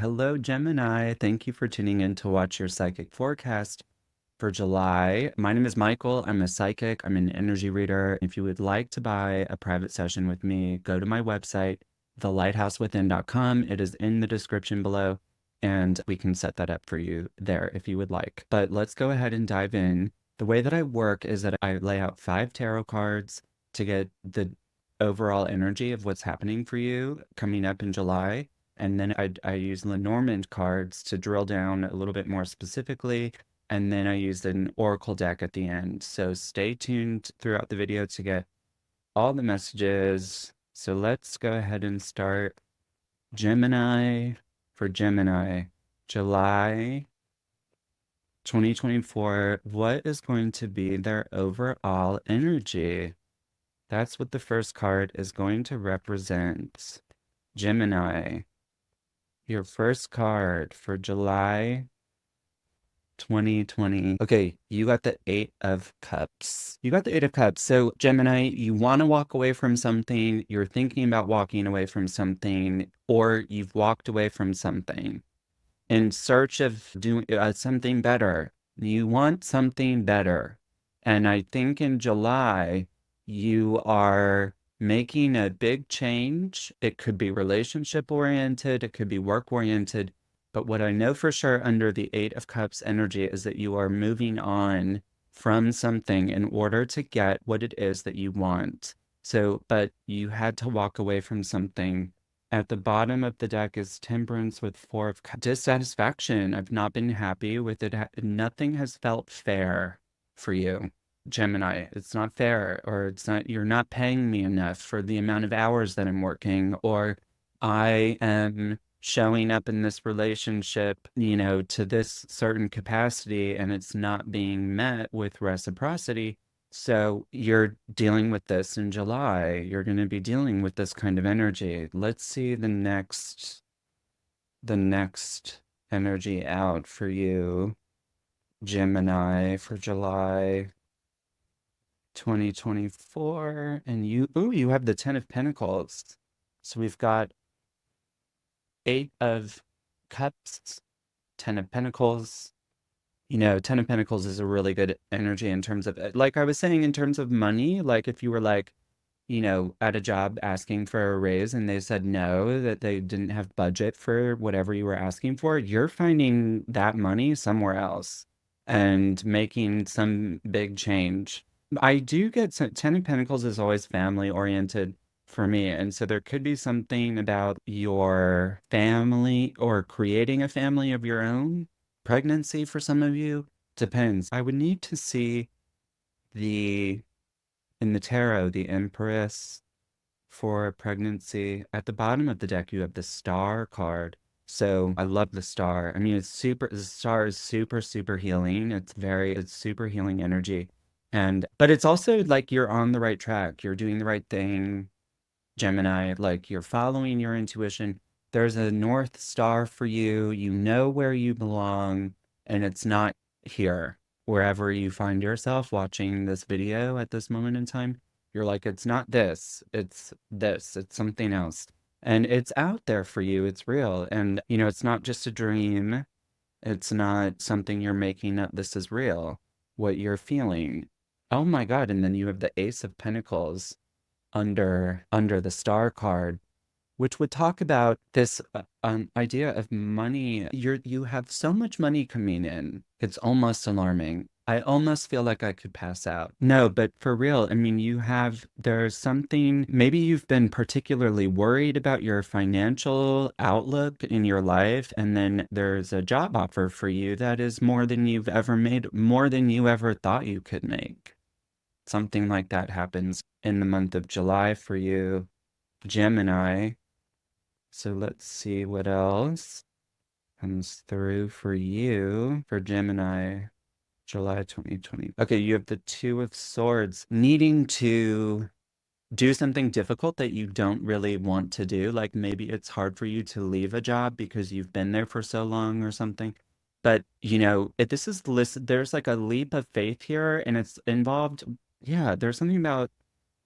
Hello, Gemini. Thank you for tuning in to watch your psychic forecast for July. My name is Michael. I'm a psychic. I'm an energy reader. If you would like to buy a private session with me, go to my website, thelighthouseWithin.com. It is in the description below, and we can set that up for you there if you would like. But let's go ahead and dive in. The way that I work is that I lay out 5 tarot cards to get the overall energy of what's happening for you coming up in July. And then I use Lenormand cards to drill down a little bit more specifically. And then I use an oracle deck at the end. So stay tuned throughout the video to get all the messages. So let's go ahead and start. Gemini, for Gemini, July 2024. What is going to be their overall energy? That's what the first card is going to represent. Gemini, your first card for July 2020. Okay, you got the Eight of Cups. You got the Eight of Cups. So, Gemini, you want to walk away from something, you're thinking about walking away from something, or you've walked away from something in search of doing something better. You want something better. And I think in July, you are making a big change. It could be relationship oriented, it could be work oriented. But what I know for sure under the Eight of Cups energy is that you are moving on from something in order to get what it is that you want. So, but you had to walk away from something. At the bottom of the deck is Temperance with Four of Cups. Dissatisfaction. I've not been happy with it. Nothing has felt fair for you, Gemini. It's not fair, or it's not, you're not paying me enough for the amount of hours that I'm working, or I am showing up in this relationship, to this certain capacity, and it's not being met with reciprocity. So you're dealing with this in July. You're going to be dealing with this kind of energy. Let's see the next energy out for you, Gemini, for July 2024. And you have the 10 of Pentacles. So we've got Eight of Cups, 10 of Pentacles. 10 of Pentacles is a really good energy in terms of, like I was saying, in terms of money. Like if you were like, at a job asking for a raise and they said no, that they didn't have budget for whatever you were asking for, you're finding that money somewhere else and making some big change. I do get some, 10 of Pentacles is always family oriented for me. And so there could be something about your family or creating a family of your own. Pregnancy for some of you depends. I would need to see the in the tarot, the Empress for pregnancy. At the bottom of the deck, you have the Star card. So I love the Star. I mean, the Star is super, super healing. It's super healing energy. But it's also like you're on the right track. You're doing the right thing, Gemini. Like you're following your intuition. There's a North Star for you. You know where you belong, and it's not here. Wherever you find yourself watching this video at this moment in time, you're like, it's not this, it's this, it's something else. And it's out there for you, it's real. And, it's not just a dream, it's not something you're making up. This is real, what you're feeling. Oh my God. And then you have the Ace of Pentacles under the Star card, which would talk about this idea of money. You have so much money coming in. It's almost alarming. I almost feel like I could pass out. No, but for real, I mean, there's something, maybe you've been particularly worried about your financial outlook in your life, and then there's a job offer for you that is more than you've ever made, more than you ever thought you could make. Something like that happens in the month of July for you, Gemini. So let's see what else comes through for you for Gemini, July 2020. Okay, you have the Two of Swords, needing to do something difficult that you don't really want to do. Like maybe it's hard for you to leave a job because you've been there for so long or something. But, there's like a leap of faith here, and it's involved. Yeah, there's something about,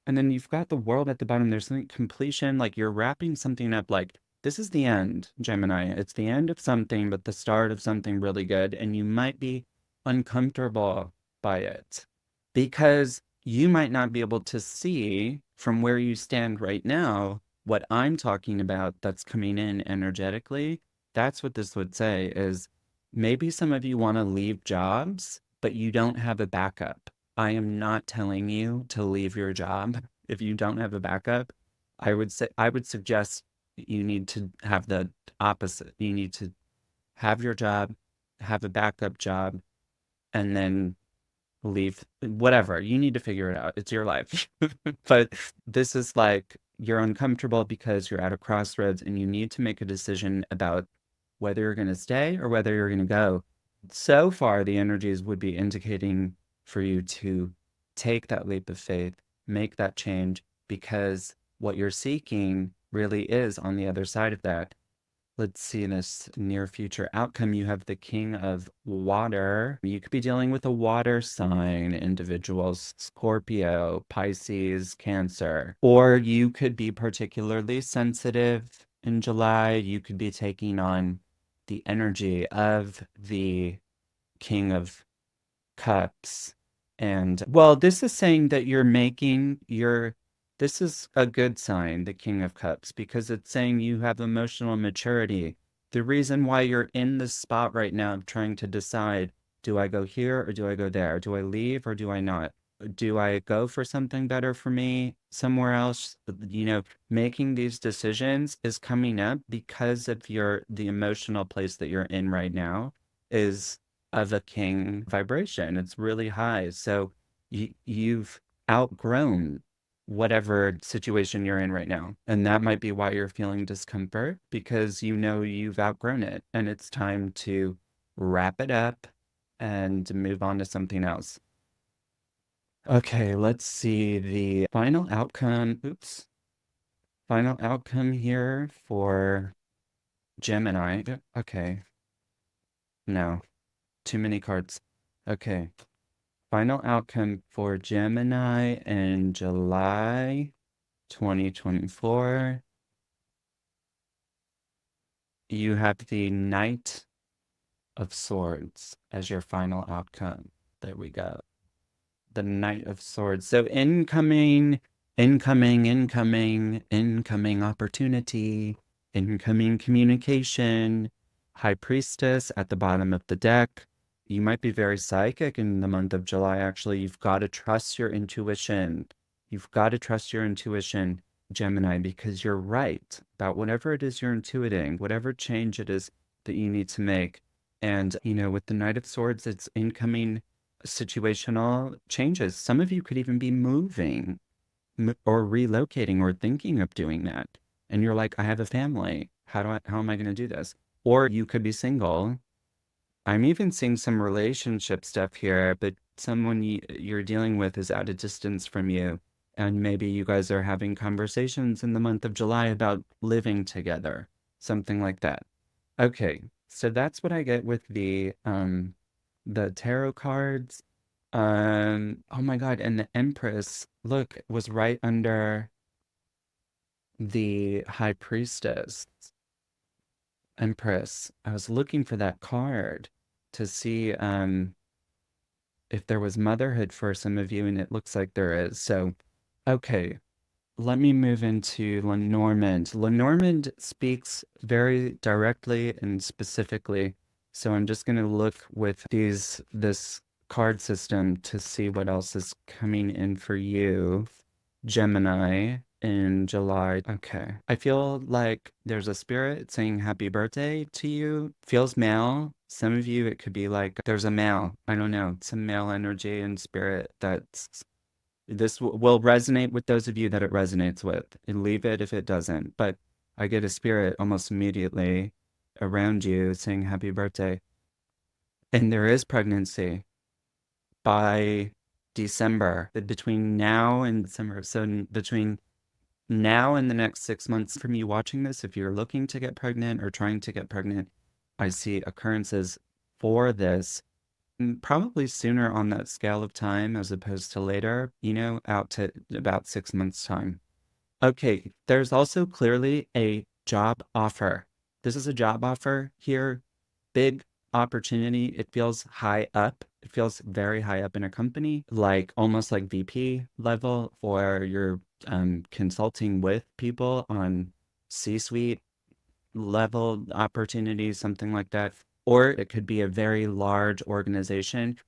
and then you've got the World at the bottom. There's something completion, like you're wrapping something up, like This is the end, Gemini. It's the end of something, but the start of something really good. And you might be uncomfortable by it because you might not be able to see from where you stand right now what I'm talking about that's coming in energetically. That's what this would say is maybe some of you want to leave jobs, but you don't have a backup. I am not telling you to leave your job if you don't have a backup. I would suggest you need to have the opposite. You need to have your job, have a backup job, and then leave whatever. You need to figure it out. It's your life. But this is like you're uncomfortable because you're at a crossroads and you need to make a decision about whether you're going to stay or whether you're going to go. So far, the energies would be indicating for you to take that leap of faith, make that change, because what you're seeking really is on the other side of that. Let's see, in this near future outcome, you have the King of Water. You could be dealing with a water sign, individuals, Scorpio, Pisces, Cancer. Or you could be particularly sensitive in July. You could be taking on the energy of the King of Cups. And well, this is saying that you're making your, this is a good sign, the King of Cups, because it's saying you have emotional maturity. The reason why you're in this spot right now of trying to decide, do I go here or do I go there? Do I leave or do I not? Do I go for something better for me somewhere else? You know, making these decisions is coming up because of the emotional place that you're in right now is of a king vibration. It's really high. So you've outgrown whatever situation you're in right now. And that might be why you're feeling discomfort because you know you've outgrown it and it's time to wrap it up and move on to something else. Okay, let's see the final outcome. Oops. Final outcome here for Gemini. Okay. No, too many cards. Okay. Final outcome for Gemini in July 2024. You have the Knight of Swords as your final outcome. There we go. The Knight of Swords. So incoming opportunity, incoming communication, High Priestess at the bottom of the deck. You might be very psychic in the month of July, actually. You've got to trust your intuition. You've got to trust your intuition, Gemini, because you're right about whatever it is you're intuiting, whatever change it is that you need to make. And, you know, with the Knight of Swords, it's incoming situational changes. Some of you could even be moving or relocating or thinking of doing that. And you're like, I have a family. How am I going to do this? Or you could be single. I'm even seeing some relationship stuff here, but someone you're dealing with is at a distance from you. And maybe you guys are having conversations in the month of July about living together, something like that. Okay, so that's what I get with the tarot cards. Oh my God, and the Empress, look, was right under the High Priestess. Empress. I was looking for that card to see if there was motherhood for some of you, and it looks like there is. So, okay, let me move into Lenormand. Lenormand speaks very directly and specifically. So I'm just going to look with this card system to see what else is coming in for you, Gemini, in July. Okay. I feel like there's a spirit saying happy birthday to you. Feels male. Some of you, it could be like there's a male. I don't know. Some male energy and spirit that's this will resonate with those of you that it resonates with, and leave it if it doesn't. But I get a spirit almost immediately around you saying happy birthday. And there is pregnancy by December, between now and December. So between now and the next 6 months from you watching this, if you're looking to get pregnant or trying to get pregnant, I see occurrences for this probably sooner on that scale of time as opposed to later, you know, out to about 6 months' time. Okay, there's also clearly a job offer. This is a job offer here. Big opportunity. It feels high up. It feels very high up in a company, like almost like VP level, or you're consulting with people on C-suite level opportunities, something like that. Or it could be a very large organization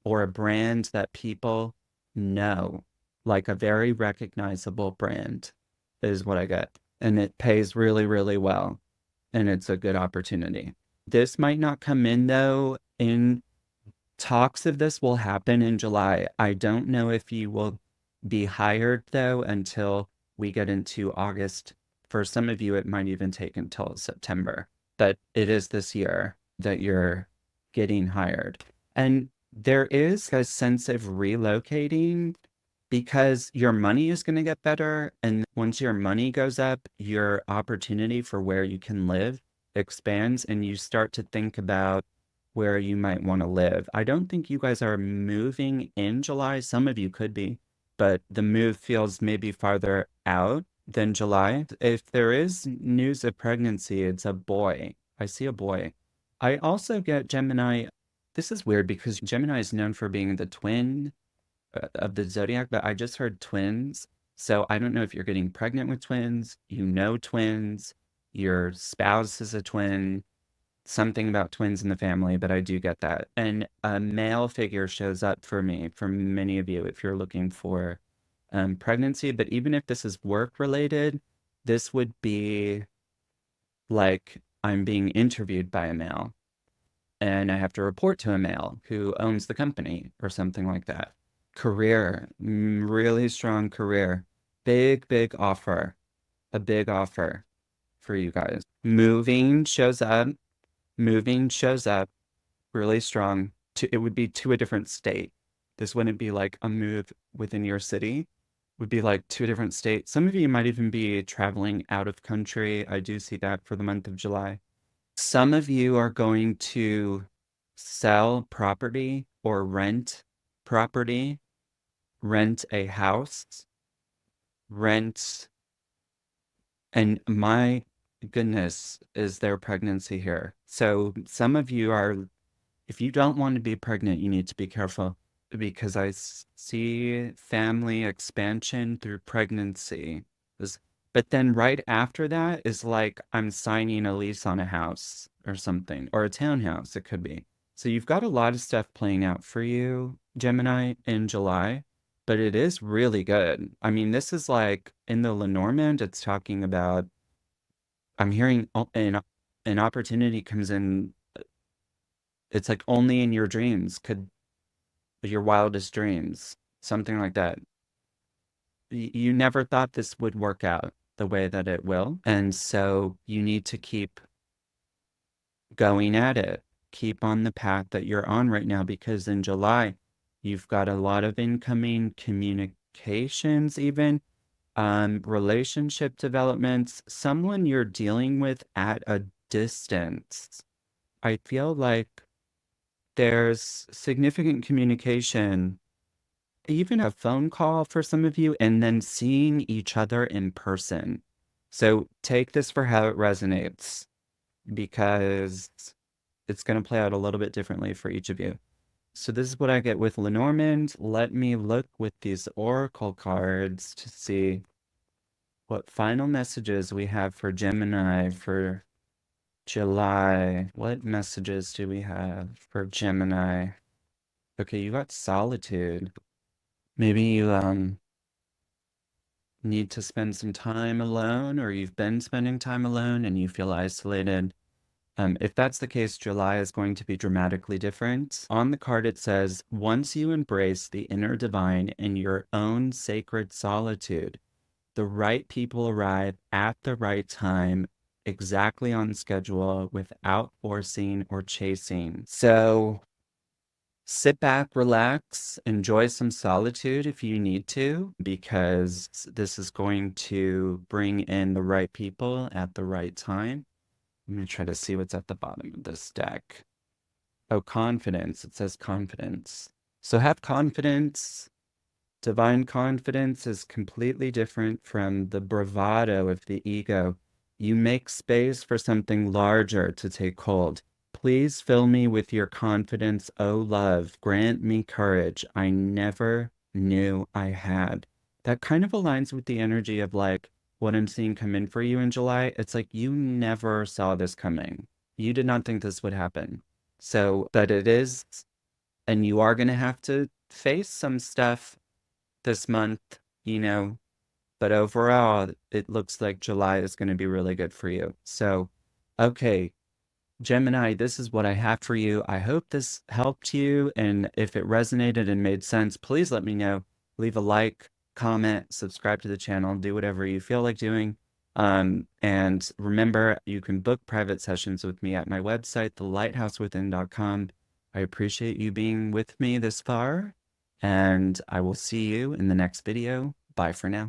or a brand that people know, like a very recognizable brand is what I get. And it pays really, really well. And it's a good opportunity. This might not come in though. In talks of this will happen in July. I don't know if you will be hired though until we get into August. For some of you, it might even take until September. But it is this year that you're getting hired. And there is a sense of relocating because your money is going to get better. And once your money goes up, your opportunity for where you can live expands and you start to think about where you might want to live. I don't think you guys are moving in July. Some of you could be, but the move feels maybe farther out than July. If there is news of pregnancy, it's a boy. I see a boy. I also get Gemini. This is weird because Gemini is known for being the twin of the zodiac, but I just heard twins. So I don't know if you're getting pregnant with twins, you know twins, your spouse is a twin, something about twins in the family, but I do get that. And a male figure shows up for me, for many of you, if you're looking for pregnancy. But even if this is work related, this would be like I'm being interviewed by a male and I have to report to a male who owns the company or something like that. Career, really strong career. Big, big offer. A big offer for you guys. Moving shows up. Moving shows up really strong. It would be to a different state. This wouldn't be like a move within your city. It would be like to a different state. Some of you might even be traveling out of country. I do see that for the month of July. Some of you are going to sell property or rent property, rent a house, rent, and my goodness, is there pregnancy here? So some of you are, if you don't want to be pregnant, you need to be careful because I see family expansion through pregnancy. But then right after that is like I'm signing a lease on a house or something, or a townhouse, it could be. So you've got a lot of stuff playing out for you, Gemini, in July, but it is really good. I mean, this is like in the Lenormand, it's talking about, I'm hearing an opportunity comes in. It's like only in your dreams could your wildest dreams, something like that. You never thought this would work out the way that it will. And so you need to keep going at it. Keep on the path that you're on right now, because in July, you've got a lot of incoming communications, even relationship developments, someone you're dealing with at a distance. I feel like there's significant communication, even a phone call for some of you, and then seeing each other in person. So take this for how it resonates, because it's going to play out a little bit differently for each of you. So this is what I get with Lenormand. Let me look with these oracle cards to see what final messages we have for Gemini for July. What messages do we have for Gemini? Okay, you got Solitude. Maybe you need to spend some time alone, or you've been spending time alone and you feel isolated. If that's the case, July is going to be dramatically different. On the card, it says, once you embrace the inner divine in your own sacred solitude, the right people arrive at the right time, exactly on schedule, without forcing or chasing. So sit back, relax, enjoy some solitude if you need to, because this is going to bring in the right people at the right time. Let me try to see what's at the bottom of this deck. Oh, confidence. It says confidence. So have confidence. Divine confidence is completely different from the bravado of the ego. You make space for something larger to take hold. Please fill me with your confidence, O love. Grant me courage I never knew I had. That kind of aligns with the energy of like what I'm seeing come in for you in July. It's like you never saw this coming. You did not think this would happen. So, but it is, and you are going to have to face some stuff this month, you know, but overall, it looks like July is going to be really good for you. So, okay, Gemini, this is what I have for you. I hope this helped you. And if it resonated and made sense, please let me know. Leave a like, comment, subscribe to the channel, do whatever you feel like doing. And remember, you can book private sessions with me at my website, thelighthouseWithin.com. I appreciate you being with me this far, and I will see you in the next video. Bye for now.